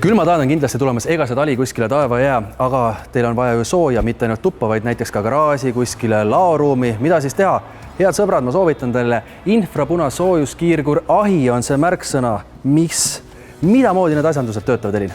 Külmataad on kindlasti tulemas, ega see tali kuskile taeva ei jää, aga teil on vaja ju sooja, mitte ainult tuppa, vaid näiteks ka garaaži, kuskile laoruumi. Mida siis teha? Head sõbrad, ma soovitan teile infrapuna soojuskiirgur ahi on see märksõna. Mida moodi need asjandused töötavad, Elin?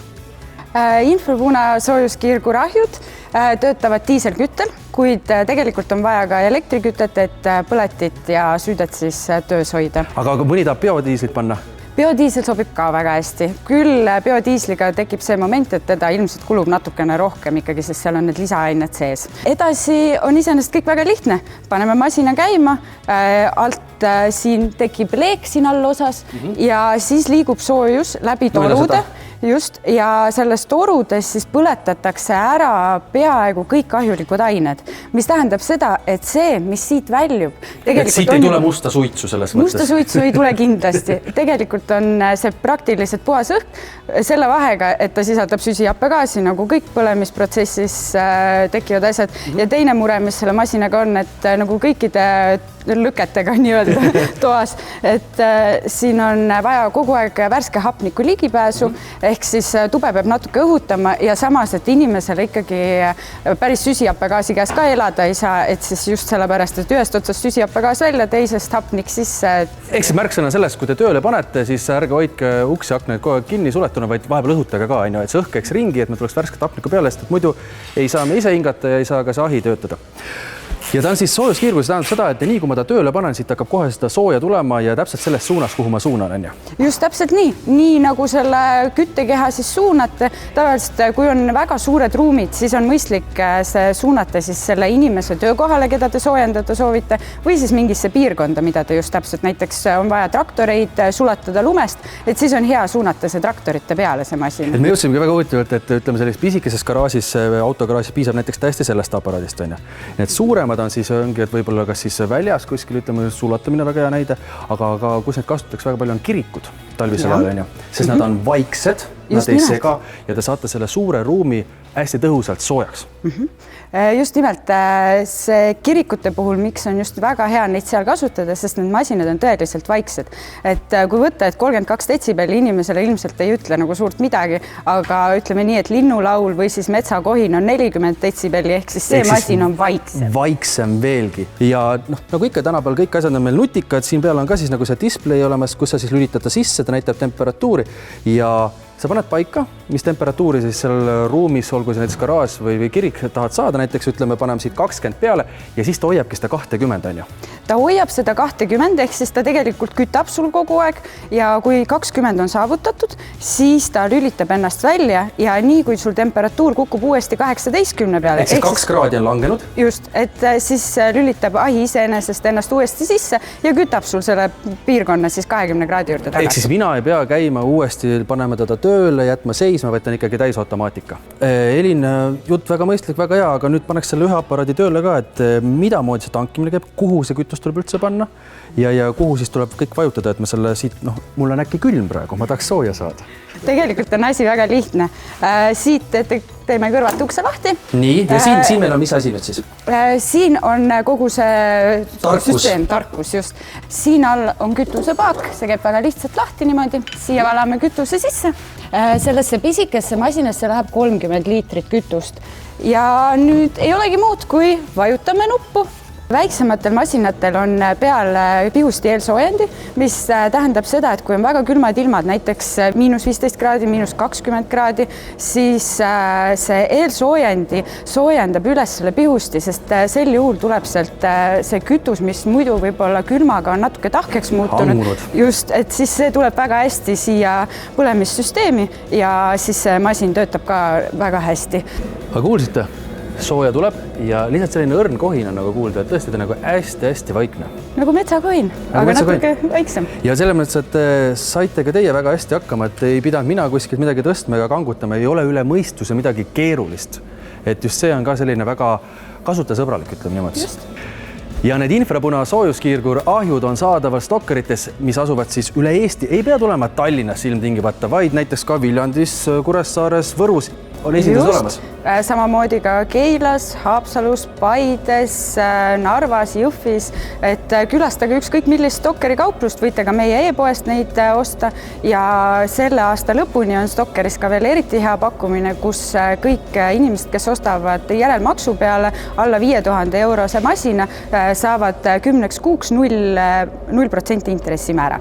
Infrapuna soojuskiirgur ahjud töötavad diiselküttel, kuid tegelikult on vaja ka elektrikütet, et põletit ja süüdet siis töös hoida. Aga mõni tahab biodiislit panna? Biodiisel sobib ka väga hästi. Küll biodiisliga tekib see moment, et teda ilmselt kulub natukene rohkem ikkagi, sest seal on need lisaained sees. Edasi on iseenesest kõik väga lihtne. Paneme masina käima, alt siin tekib leek siin all osas ja siis liigub soojus läbi torude. Just, ja selles torudes siis põletatakse ära peaaegu kõik kahjulikud ained, mis tähendab seda, et see, mis siit väljub... Et siit ei tule musta suitsu selles mõttes? Musta suitsu ei tule kindlasti. Tegelikult on see praktiliselt puhas õhk selle vahega, et ta sisaldab süsihappegaasi, nagu kõik põlemisprotsessis tekivad asjad. Ja teine mure, mis selle masinaga on, et nagu kõikide lüketega nii-öelda toas, et siin on vaja kogu aeg värske hapniku ligipääsu, ehk siis tube peab natuke õhutama ja samas, et inimesele ikkagi päris süsihappegaasi käes ka elada ei saa, et siis just sellepärast, et ühest otsast süsihappegaas välja, teisest hapnik sisse. Ehk siis märksõna sellest, kui te tööle panete, siis ärge hoidke uksi aknaid kogu aeg kinni suletuna, vaid vahepeal õhutage ka, et see õhk käiks ringi, et me tuleks värsket hapniku peale, sest muidu ei saa me ise hingata ja ei saa ka see ahi töötada. Ja ta on siis soojuskiirgur, see tähendab seda, et nii kui ma ta tööle panen, siit hakkab kohe seda sooja tulema ja täpselt selles suunas, kuhu ma suunan, on ju. Just täpselt nii nagu selle küttekeha siis suunate. Tavaliselt, kui on väga suured ruumid, siis on mõistlik see suunata siis selle inimese töökohale, keda te soojendada soovite, või siis mingisse piirkonda, mida te just täpselt, näiteks on vaja traktoreid sulatada lumest, et siis on hea suunata see traktorite peale see masin. Et me jõudsimegi väga huvitavalt, et ütleme sellises pisikeses garaažis, autogaraažis piisab näiteks täiesti sellest aparaadist, on ju. Need suuremad on siis ongi, et võib-olla kas siis väljas kuskil, ütleme, sulatamine väga hea näide, aga kus need kasutatakse väga palju on kirikud talvisel ajal, on ju, sest nad on vaiksed, nad ei sega ja te saate selle suure ruumi hästi tõhusalt soojaks. Just nimelt see kirikute puhul, miks on just väga hea neid seal kasutada, sest need masinad on tõeliselt vaiksed. Et kui võtta, et 32 detsibelli inimesele ilmselt ei ütle nagu suurt midagi, aga ütleme nii, et linnulaul või siis metsakohin on 40 detsibelli, ehk siis see masin on vaiksem. Vaiksem veelgi. Ja nagu ikka tänapäeval kõik asjad on meil nutikad, siin peal on ka siis nagu see display olemas, kus sa siis lülitada sisse, ta näitab temperatuuri ja sa paned paika, mis temperatuuri siis seal ruumis, olgu see näiteks garaaž või kirik tahad saada, näiteks ütleme, paneme siit 20 peale ja siis ta hoiabki seda 20, on ju. Ta hoiab seda 20, ehk siis ta tegelikult kütab sul kogu aeg ja kui 20 on saavutatud, siis ta lülitab ennast välja ja nii kui sul temperatuur kukub uuesti 18 peale. Ehk siis 2 kraadi on langenud? Just, et siis lülitab ahi iseenesest ennast uuesti sisse ja kütab sul selle piirkonna siis 20 kraadi juurde tagasi. Ehk siis mina ei pea käima uuesti, paneme teda tööle, jätma seisma, võtan ikkagi täisautomaatika. Elin, jutt väga mõistlik, väga hea, aga nüüd paneks selle ühe aparaadi tööle ka, et mida moodi see tankimine käib, kuhu see kütus tuleb üldse panna ja kuhu siis tuleb kõik vajutada, et me selle siit, mul on äkki külm praegu, ma tahaks sooja saada. Tegelikult on asi väga lihtne. Siit teeme kõrvalt ukse lahti. Nii, ja siin meil on mis asi nüüd siis? Siin on kogu see süsteem, tarkus just. Siin all on kütusepaak, see käib väga lihtsalt lahti niimoodi. Siia valame kütuse sisse. Sellesse pisikesse masinasse läheb 30 liitrit kütust. Ja nüüd ei olegi muud, kui vajutame nuppu. Väiksematel masinatel on peal pihusti eelsoojendi, mis tähendab seda, et kui on väga külmad ilmad, näiteks -15 kraadi, -20 kraadi, siis see eelsoojendi soojendab üles selle pihusti, sest sel juhul tuleb sealt see kütus, mis muidu võib-olla külmaga on natuke tahkeks muutunud. Just, et siis see tuleb väga hästi siia põlemissüsteemi ja siis see masin töötab ka väga hästi. Aga kuulsite? Sooja tuleb ja lihtsalt selline õrn kohin on nagu kuulda, et tõesti ta nagu hästi vaikne. Nagu metsakohin, aga natuke väiksem. Ja selles mõttes, et saite ka teie väga hästi hakkama, et ei pidanud mina kuskilt midagi tõstma ega kangutama, ei ole üle mõistuse midagi keerulist. Et just see on ka selline väga kasutajasõbralik, ütleme niimoodi. Just. Ja need infrapuna soojuskiirgur ahjud on saadaval stokkerites, mis asuvad siis üle Eesti. Ei pea tulema Tallinnas ilmtingimata, vaid näiteks ka Viljandis, Kuressaares, Võrus On esindus olemas? Samamoodi ka Keilas, Haapsalus, Paides, Narvas, Jõhvis, et külastage ükskõik millist Stokkeri kauplust, võite ka meie e-poest neid osta ja selle aasta lõpuni on Stokkeris ka veel eriti hea pakkumine, kus kõik inimesed, kes ostavad järelmaksu peale alla 5000 eurose masina, saavad 10 kuuks 0% intressimäära.